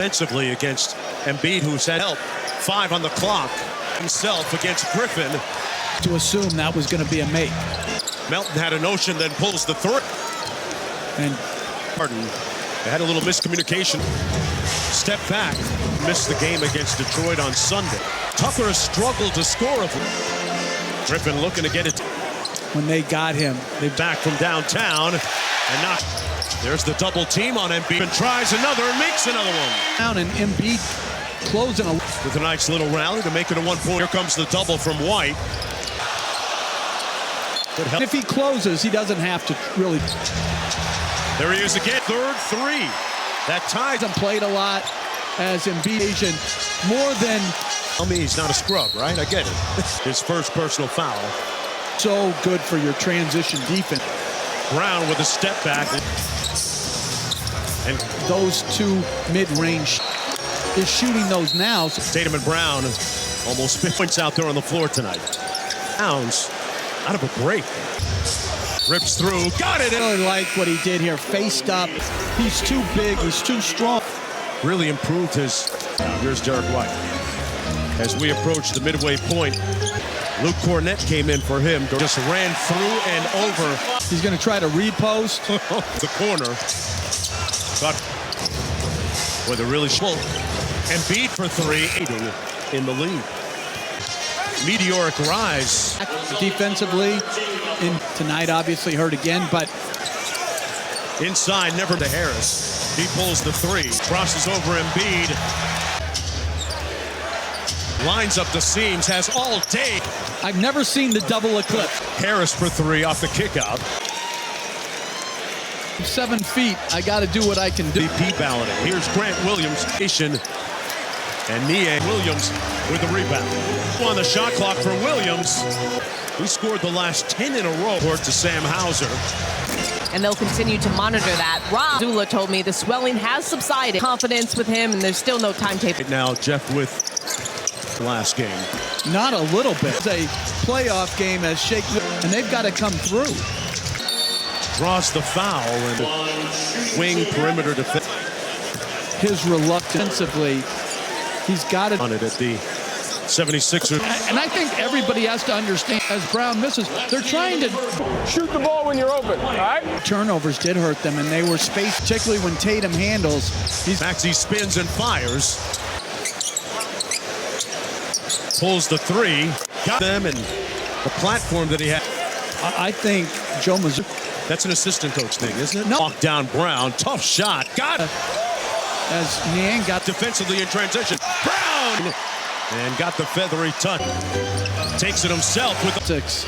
Defensively against Embiid, who's had help. 5 on the clock. Himself against Griffin. To assume that was going to be a make. Melton had a notion, then pulls the three. And Harden, they had a little miscommunication. Step back. Missed the game against Detroit on Sunday. Tucker has struggled to score. Griffin looking to get it. when they got him, they back from downtown and not. There's the double team on Embiid. And tries another and makes another one. Down and Embiid closing with a nice little rally to make it a 1 point. Here comes the double from White. If he closes, he doesn't have to really. There he is again. Third three. That ties him. Played a lot as Embiid Asian. More than. I mean, he's not a scrub, right? I get it. His first personal foul. So good for your transition defense. Brown with a step back. And those two mid-range is shooting those now. Tatum and Brown almost 5 points out there on the floor tonight. Towns out of a break. Rips through, got it. I really like what he did here. Faced up. He's too big, he's too strong. Really improved his. Here's Derek White. As we approach the midway point, Luke Cornett came in for him. Just ran through and over. He's going to try to repost. The corner. But with a really full. Embiid for three. In the lead. Meteoric rise. Defensively. Tonight obviously hurt again, but. Inside, never to Harris. He pulls the three. Crosses over Embiid. Lines up the seams, has all day. I've never seen the double eclipse. Harris for three off the kickout. 7 feet, I got to do what I can do. BP balloting. Here's Grant Williams. And Nia Williams with the rebound. On the shot clock for Williams. He scored the last 10 in a row. To Sam Hauser. And they'll continue to monitor that. Rob Zula told me the swelling has subsided. Confidence with him, and there's still no timetable. Now Jeff with the last game. Not a little bit. It's a playoff game as Shake, and they've got to come through. Draws the foul and wing perimeter defense. His reluctance, he's got it on it at the 76ers. And I think everybody has to understand, as Brown misses, they're trying to shoot the ball when you're open, all right? Turnovers did hurt them, and they were spaced, particularly when Tatum handles. Maxey spins and fires. Pulls the three. Got them and the platform that he had. I think Joe Mazzulla. That's an assistant coach thing, isn't it? No. Walk down Brown. Tough shot. Got it. As Niang got defensively in transition. Brown! And got the feathery touch. Takes it himself with the 6.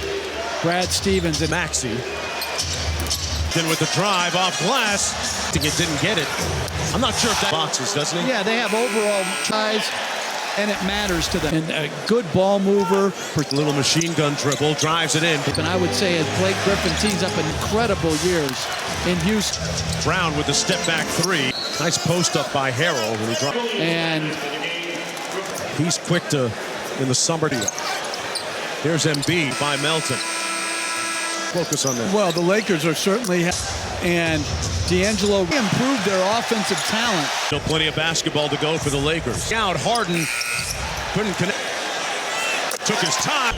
Brad Stevens and Maxey. Then with the drive off glass. I think it didn't get it. I'm not sure if that boxes, doesn't he? Yeah, they have overall tries, and it matters to them. And a good ball mover. Little machine gun dribble. Drives it in. And I would say as Blake Griffin tees up incredible years in Houston. Brown with the step back three. Nice post up by Harrell when he dropped. And he's quick to in the summer deal. There's Embiid by Melton. Focus on that. Well, the Lakers are certainly, and D'Angelo improved their offensive talent. Still plenty of basketball to go for the Lakers. Out Harden couldn't connect. Took his time.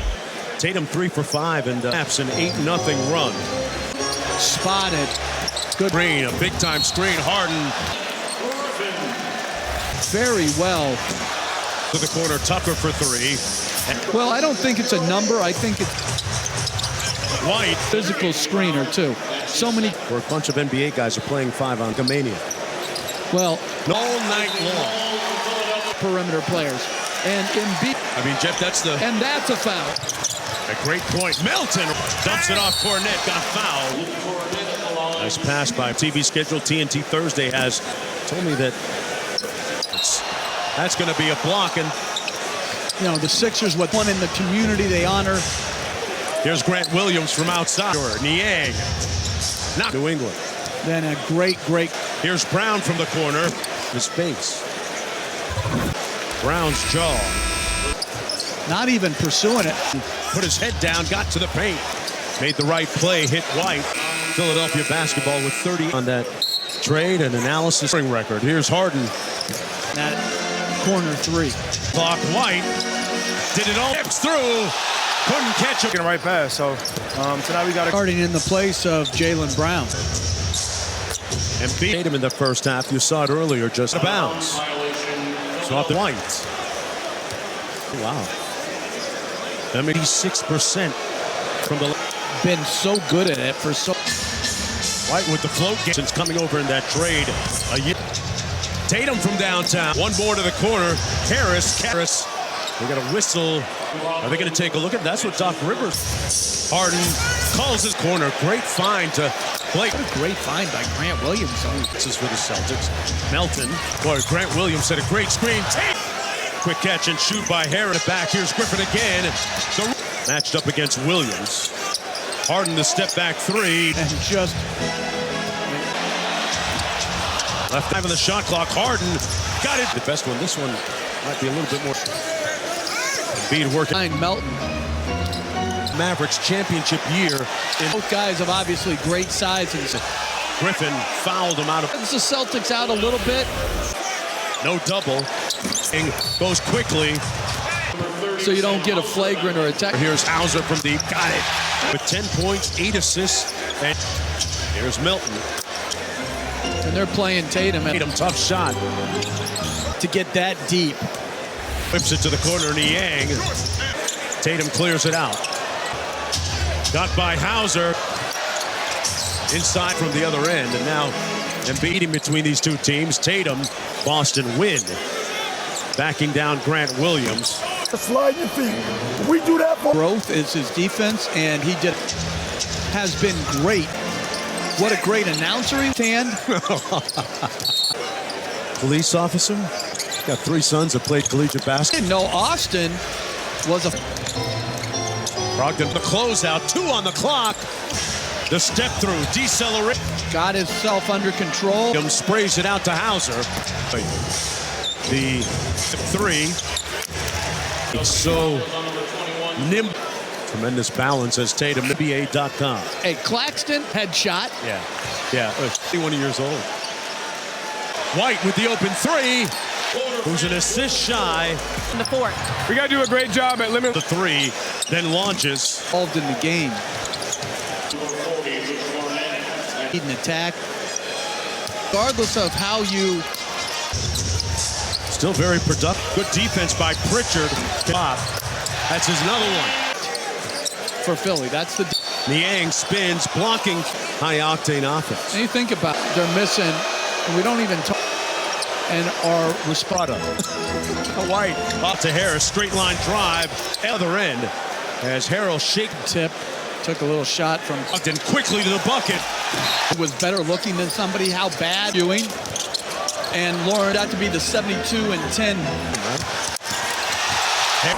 Tatum 3 for 5 and snaps an 8-0 run. Spotted. Good screen, a big time screen. Harden. Very well. To the corner, Tucker for 3. Well, I don't think it's a number. I think it's White. Physical screener, too. So many. Where a bunch of NBA guys are playing 5 on Gamania. Well, all night long. Perimeter players. And Embiid. I mean, Jeff, that's the. And that's a foul. A great point. Melton dumps it off Cornett. Got fouled. Nice pass by TV schedule. TNT Thursday has told me that that's going to be a block. And you know, the Sixers, what one in the community they honor. Here's Grant Williams from outside. Niang. Not New England. Then a great. Here's Brown from the corner. His face. Brown's jaw. Not even pursuing it. Put his head down, got to the paint. Made the right play, hit White. Philadelphia basketball with 30 on that trade and analysis record. Here's Harden. corner three. Clock White did it all through. Couldn't catch him. Getting right pass. So tonight we got to. Starting in the place of Jaylen Brown. And beat him in the first half. You saw it earlier, just a bounce. So off the White. Wow. 76% from the. Been so good at it for so. White with the float game since coming over in that trade a year. Tatum from downtown. One more to the corner. Harris. They got a whistle. Are they going to take a look at it? That's what Doc Rivers. Harden calls his corner. Great find to play. What a great find by Grant Williams. This is for the Celtics. Melton. Boy, Grant Williams had a great screen. Quick catch and shoot by Harris. Back. Here's Griffin again. Matched up against Williams. Harden the step back three. And just left time on the shot clock. Harden got it. The best one. This one might be a little bit more. Embiid working. Melton. Mavericks championship year. Both guys have obviously great size. And Griffin fouled him out of. the Celtics out a little bit. No double. And goes quickly. So you don't get a flagrant or a tech. Here's Hauser from deep. Got it. With 10 points, 8 assists. And here's Melton. And they're playing Tatum. Tatum, tough shot. To get that deep. Whips it to the corner, Niang. Tatum clears it out. Got by Hauser. Inside from the other end. And now Embiid in between these two teams. Tatum, Boston win. Backing down Grant Williams. Slide your feet. We do that for growth is his defense, and he has been great. What a great announcer he can. Police officer. Got 3 sons that played collegiate basketball. No, Austin was a Brogdon the closeout. 2 on the clock. The step through. Decelerate. Got himself under control. Sprays it out to Hauser. The 3. It's so nimble. Tremendous balance as Tatum, NBA.com. Hey, Claxton, headshot. Yeah, 21 years old. White with the open 3. Who's an assist shy. In the fourth. We got to do a great job at limiting The 3, then launches. Involved in the game. Need an attack. Regardless of how you. Still very productive. Good defense by Pritchard. That's his another one. For Philly, that's the. Niang spins, blocking. High-octane offense. And you think about it, they're missing, and we don't even talk, and our Respada. White off to Harris, straight line drive, other end. As Harrell shake Tip, took a little shot from. Then quickly to the bucket. Was better looking than somebody. How bad doing? And Lauren got to be the 72-10.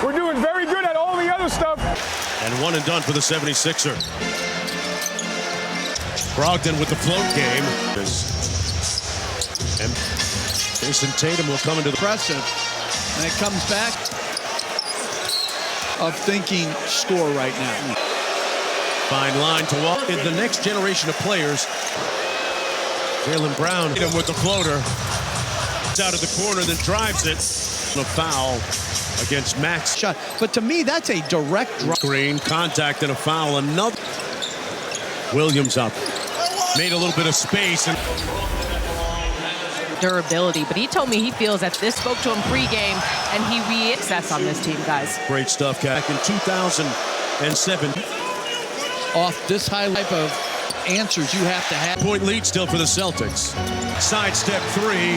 We're doing very good at all the other stuff. And 1 and done for the 76er. Brogdon with the float game. And Jason Tatum will come into the Impressive. And it comes back of thinking score right now. fine line to walk in the next generation of players. Jaylen Brown hit him with the floater. It's out of the corner, then drives it. A foul against Max. Shot. But to me, that's a direct drop. Screen, contact, and a foul. Another. Williams up. Made a little bit of space. And durability, but he told me he feels that this spoke to him pregame, and he re-access on this team, guys. Great stuff, back in 2007. Off this high type of answers you have to have. Point lead still for the Celtics. Sidestep three.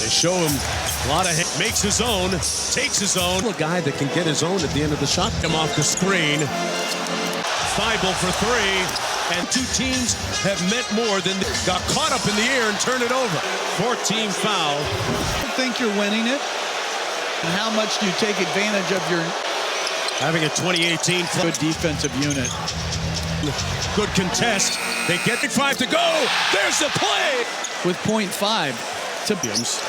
They show him a lot of makes his own, takes his own. A guy that can get his own at the end of the shot. Come off the screen. Feibel for three. And two teams have met more than got caught up in the air and turned it over. 14 foul. I think you're winning it. And how much do you take advantage of your having a 2018 good defensive unit? Good contest. They get the 5 to go. There's the play. With .5 to Williams.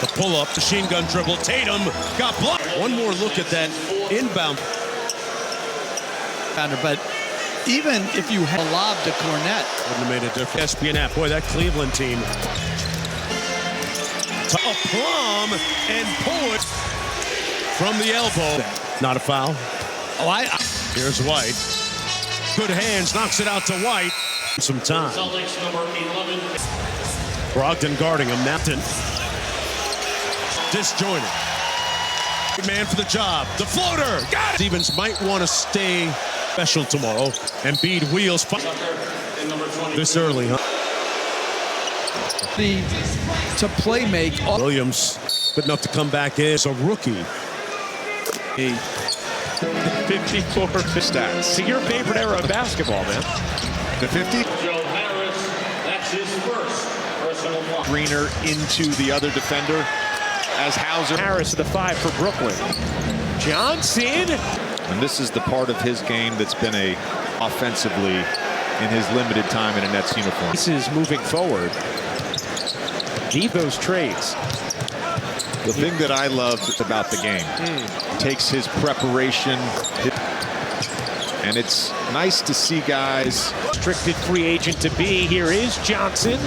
The pull-up, machine gun dribble. Tatum got blocked. One more look at that inbound. But even if you had a lob to Cornette, wouldn't have made a difference. ESPN app. Boy, that Cleveland team. to a plum and pull it from the elbow. Not a foul. Here's White. Good hands, knocks it out to White. Some time. Celtics number 11. Brogdon guarding him. Napton. Disjointed. Man for the job. The floater. Got it. Stevens might want to stay special tomorrow. Embiid wheels. This early, huh? To play make. Williams, good enough to come back in. It's a rookie. 54 stats. See your favorite era of basketball, man. The 50. Joe Harris, that's his first personal block. Greener into the other defender as Hauser. Harris at the 5 for Brooklyn. Johnson. And this is the part of his game that's been offensively in his limited time in a Nets uniform. This is moving forward. Deep those trades. The thing that I love about the game takes his preparation, and it's nice to see guys. Restricted free agent to be. Here is Johnson.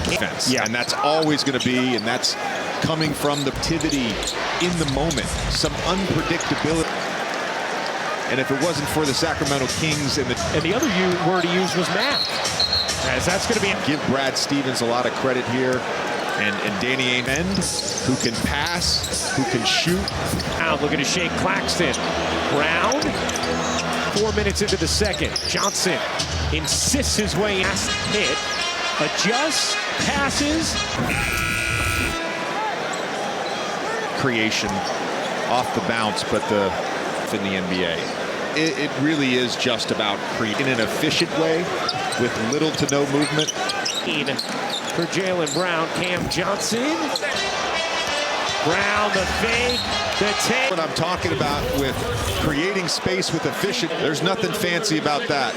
Defense. Yeah, and that's always going to be, and that's coming from the activity in the moment, some unpredictability. And if it wasn't for the Sacramento Kings and the other word he used was math, as that's going to be. Give Brad Stevens a lot of credit here. And Danny Ainge, who can pass, who can shoot. Now looking to shake Claxton. Brown, 4 minutes into the second. Johnson insists his way in. Hit, adjusts, passes. Creation off the bounce, but in the NBA. It really is just about creating in an efficient way with little to no movement. For Jaylen Brown, Cam Johnson. Brown, the fake, the take. What I'm talking about with creating space with efficient, there's nothing fancy about that.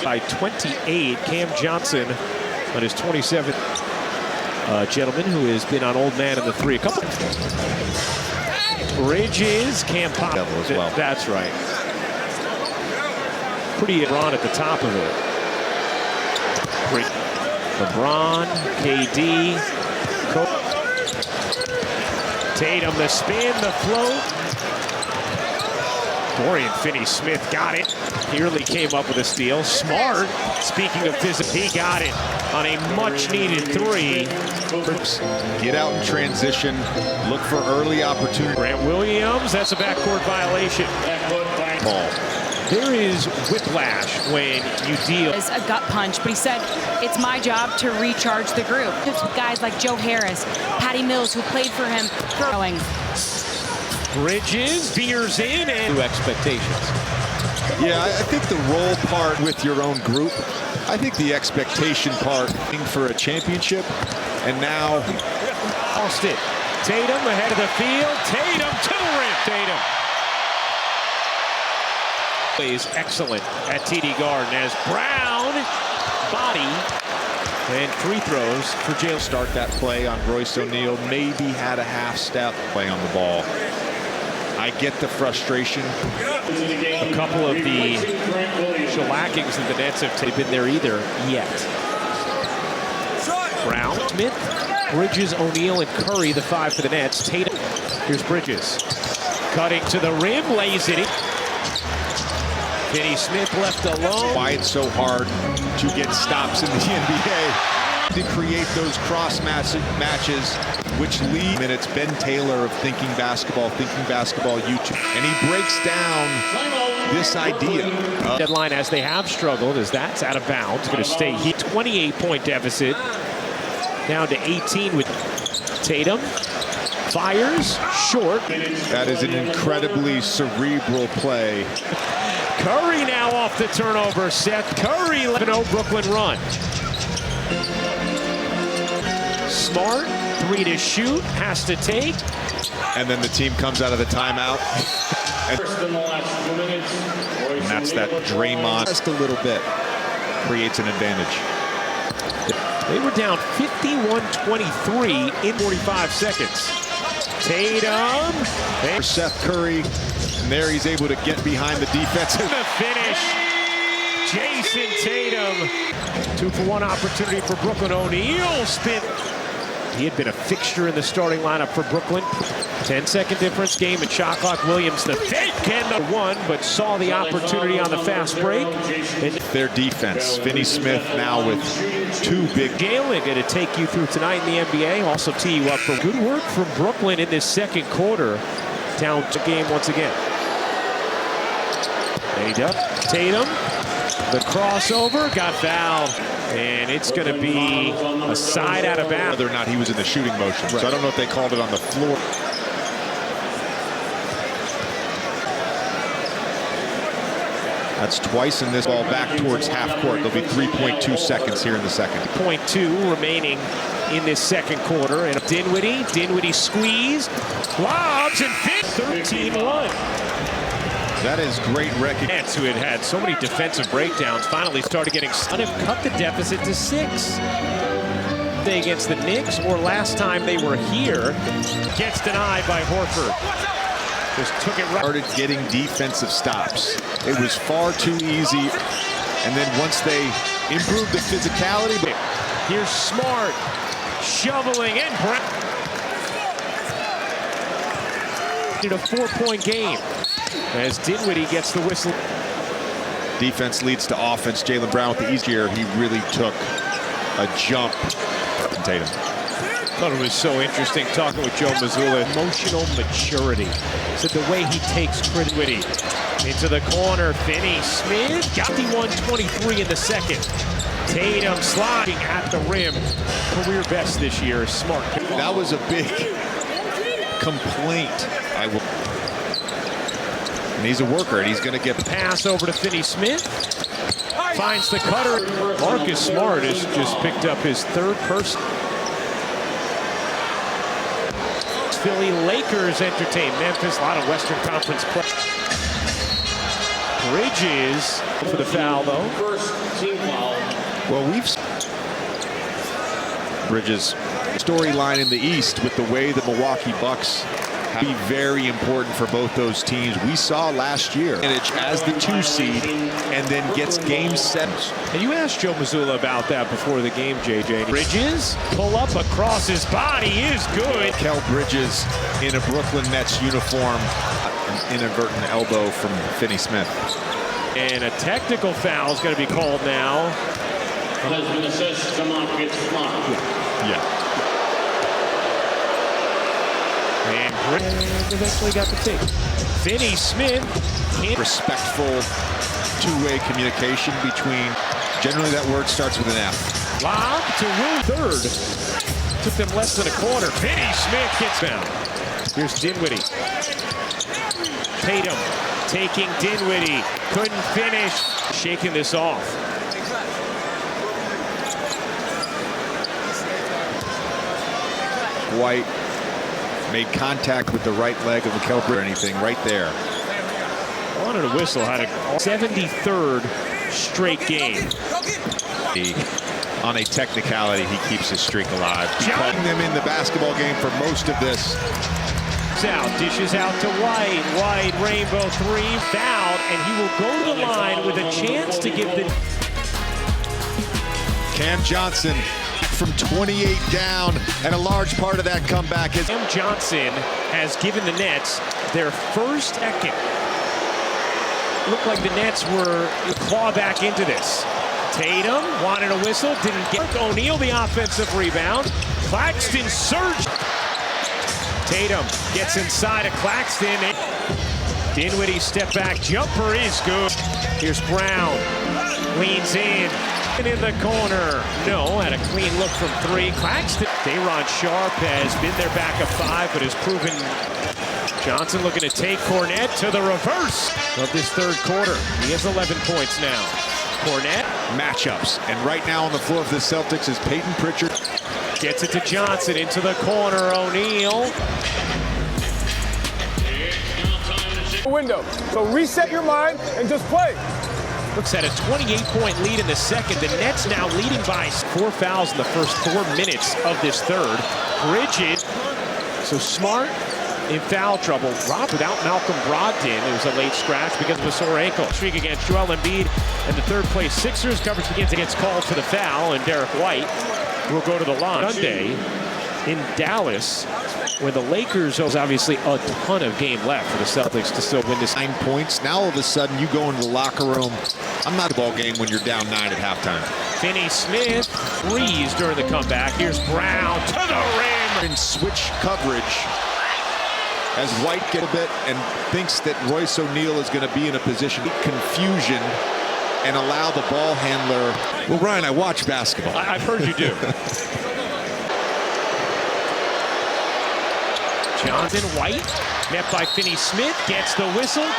By 28, Cam Johnson on his 27th. Gentleman who has been on old man in the 3 a couple. Bridges, Cam Pop. As well. That's right. Pretty LeBron at the top of it. LeBron, KD, Tatum, the spin, the float. Dorian Finney-Smith got it. Nearly came up with a steal. Smart, speaking of physics, he got it on a much-needed 3. Get out in transition. Look for early opportunity. Grant Williams, that's a backcourt violation. Ball. There is whiplash when you deal. It's a gut punch, but he said, it's my job to recharge the group. It's with guys like Joe Harris, Patty Mills, who played for him. Bridges veers in and expectations. Yeah, I think the role part with your own group, I think the expectation part for a championship, and now lost it. Tatum ahead of the field. Tatum to the rim. Tatum plays excellent at TD Garden as Brown body and free throws for Jalen. Start that play on Royce O'Neal. Maybe had a half step play on the ball. I get the frustration. A couple of the shellackings that the Nets have been there either yet. Brown, Smith, Bridges, O'Neal, and Curry, the 5 for the Nets. Tatum, here's Bridges. Cutting to the rim, lays it in. Finney-Smith left alone. Why it's so hard to get stops in the NBA. To create those cross matches, which lead. And it's Ben Taylor of Thinking Basketball YouTube. And he breaks down this idea. Deadline as they have struggled as that's out of bounds. Going to stay here. 28-point deficit. Down to 18 with Tatum. Fires short. That is an incredibly cerebral play. Curry now off the turnover. Seth Curry, 11-0 Brooklyn run. Smart, 3 to shoot, has to take. And then the team comes out of the timeout. And that's that Draymond. Just a little bit. Creates an advantage. They were down 51-23 in 45 seconds. Tatum. For Seth Curry. And there he's able to get behind the defensive. The finish. Jason Tatum. 2-for-1 opportunity for Brooklyn. O'Neal spin. He had been a fixture in the starting lineup for Brooklyn. 10-second difference game and shot clock. Williams the fake and the one, but saw the opportunity on the fast break. And their defense. Finney Smith now with two big. Galen going to take you through tonight in the NBA. Also tee you up for good work from Brooklyn in this second quarter. Down to game once again. Tatum, the crossover, got fouled, and it's going to be a side out of bounds. Whether or not he was in the shooting motion, right. So I don't know if they called it on the floor. That's twice in this ball back towards half court. There'll be 3.2 seconds here in the second. 0.2 remaining in this second quarter, and Dinwiddie squeeze, lobs and fit. 13-1. That is great recognition. Nets, who had so many defensive breakdowns, finally started getting and have cut the deficit to 6. They against the Knicks, or last time they were here, gets denied by Horford. Just took it right. Started getting defensive stops. It was far too easy, and then once they improved the physicality. Here's Smart shoveling in. Did a 4-point game as Dinwiddie gets the whistle. Defense leads to offense. Jaylen Brown with the easier. He really took a jump. Tatum. Thought it was so interesting talking with Joe Mazzulla. Emotional maturity. So the way he takes Dinwiddie into the corner. Finney Smith got the 123 in the second. Tatum sliding at the rim. Career best this year. Smart. That was a big complaint. And he's a worker, and he's going to get the pass over to Finney Smith. Finds the cutter. Marcus Smart has just picked up his third person. Philly Lakers entertain Memphis. A lot of Western Conference play. Bridges for the foul, though. First team foul. Well, Bridges storyline in the East with the way the Milwaukee Bucks have be very important for both those teams. We saw last year as the 2 seed and then gets game 7. And you asked Joe Mazzulla about that before the game, JJ. Bridges pull up across his body is good. Kel Bridges in a Brooklyn Nets uniform. An inadvertent elbow from Finney Smith. And a technical foul is going to be called now. Has been assessed. Come on, kids, come on. Yeah. And eventually got the take. Finney Smith. Respectful two-way communication between. Generally, that word starts with an F. Lob to Rue. Third. Took them less than a quarter. Finney Smith gets down. Here's Dinwiddie. Tatum taking Dinwiddie. Couldn't finish. Shaking this off. White made contact with the right leg of Mikal Bridges or anything right there. Wanted a whistle. Had a 73rd straight game. On a technicality, he keeps his streak alive. Putting them in the basketball game for most of this. Out, dishes out to White. White, rainbow 3, fouled, and he will go to the line with a chance to give the. Cam Johnson from 28 down, and a large part of that comeback is. Cam Johnson has given the Nets their first second. Looked like the Nets were claw back into this. Tatum wanted a whistle, didn't get. O'Neal the offensive rebound. Claxton surged. Tatum gets inside of Claxton. Dinwiddie step back jumper is good. Here's Brown. Leans in the corner. No, had a clean look from 3. Claxton. Day'Ron Sharp has been their backup 5, but has proven. Johnson looking to take Cornette to the reverse of this third quarter. He has 11 points now. Cornette. Matchups. And right now on the floor for the Celtics is Peyton Pritchard. Gets it to Johnson into the corner. O'Neal. Window. So reset your mind and just play. Looks at a 28-point lead in the second. The Nets now leading by 4 fouls in the first 4 minutes of this third. Bridges. So Smart in foul trouble. Rob without Malcolm Brogdon. It was a late scratch because of a sore ankle. Streak against Joel Embiid and the third place Sixers. Coverage begins against called for the foul, and Derek White will go to the line. Sunday, in Dallas, where the Lakers, there's obviously a ton of game left for the Celtics to still win this. 9 points. Now all of a sudden you go into the locker room. I'm not a ball game when you're down 9 at halftime. Finney-Smith frees during the comeback. Here's Brown to the rim. In switch coverage as White gets a bit and thinks that Royce O'Neal is going to be in a position of confusion and allow the ball handler. Well, Ryan, I watch basketball. I've heard you do. Jonathan White, met by Finney-Smith, gets the whistle.